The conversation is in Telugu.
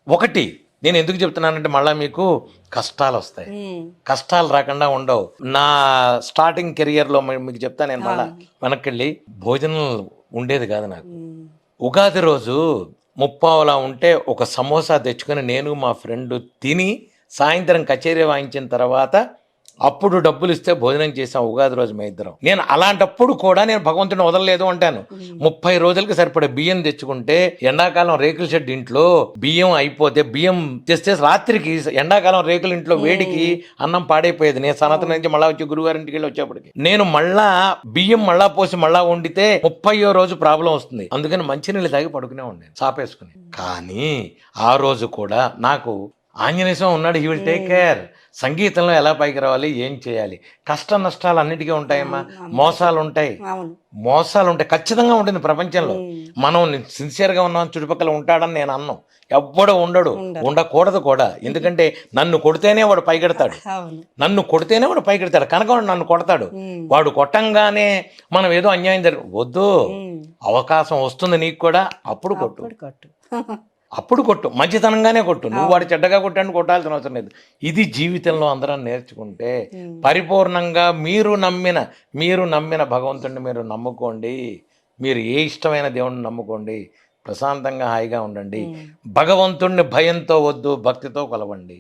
ఒకటి నేను ఎందుకు చెప్తున్నానంటే మళ్ళీ మీకు కష్టాలు వస్తాయి, కష్టాలు రాకుండా ఉండవు. నా స్టార్టింగ్ కెరియర్లో మీకు చెప్తా, నేను మళ్ళీ వెనక్కి వెళ్ళి భోజనం ఉండేది కాదు నాకు. ఉగాది రోజు ముప్పావలా ఉంటే ఒక సమోసా తెచ్చుకొని నేను మా ఫ్రెండ్ తిని సాయంత్రం కచేరీ వాయించిన తర్వాత అప్పుడు డబ్బులు ఇస్తే భోజనం చేసాం ఉగాది రోజు మేము ఇద్దరం. నేను అలాంటప్పుడు కూడా నేను భగవంతుడిని వదలలేదు అంటాను. 30 రోజులకి సరిపడే బియ్యం తెచ్చుకుంటే ఎండాకాలం రేకుల షెడ్ ఇంట్లో బియ్యం అయిపోతే బియ్యం తెస్తే రాత్రికి ఎండాకాలం రేకుల ఇంట్లో వేడికి అన్నం పాడైపోయేది. నేను సనాతన నుంచి మళ్ళా వచ్చి గురుగారింటికి వెళ్ళి వచ్చేప్పటికి నేను మళ్ళా బియ్యం మళ్ళా పోసి మళ్ళా వండితే 30వ రోజు ప్రాబ్లం వస్తుంది. అందుకని మంచినీళ్ళు తాగి పడుకునే ఉండేది చాపేసుకుని. కానీ ఆ రోజు కూడా నాకు ఆంజనేయ స్వామి ఉన్నాడు, హీ విల్ టేక్ కేర్. సంగీతంలో ఎలా పైకి రావాలి, ఏం చేయాలి, కష్ట నష్టాలు అన్నిటికీ ఉంటాయమ్మా, మోసాలు ఉంటాయి, ఖచ్చితంగా ఉంటుంది ప్రపంచంలో. మనం సిన్సియర్గా ఉన్నాం, చుట్టుపక్కల ఉంటాడని నేను అన్నాం. ఎవ్వడు ఉండడు, ఉండకూడదు కూడా. ఎందుకంటే నన్ను కొడితేనే వాడు పైకెడతాడు, కనుక వాడు నన్ను కొడతాడు. వాడు కొట్టంగానే మనం ఏదో అన్యాయం వద్దు, అవకాశం వస్తుంది నీకు కూడా, అప్పుడు కొట్టు, మంచితనంగానే కొట్టు. నువ్వు వాడు చెడ్డగా కొట్టాను కొట్టాల్సిన అవసరం లేదు. ఇది జీవితంలో అందరం నేర్చుకుంటే పరిపూర్ణంగా మీరు నమ్మిన భగవంతుడిని మీరు నమ్ముకోండి. మీరు ఏ ఇష్టమైన దేవుడిని నమ్ముకోండి, ప్రశాంతంగా హాయిగా ఉండండి. భగవంతుడిని భయంతో వద్దు, భక్తితో కొలవండి.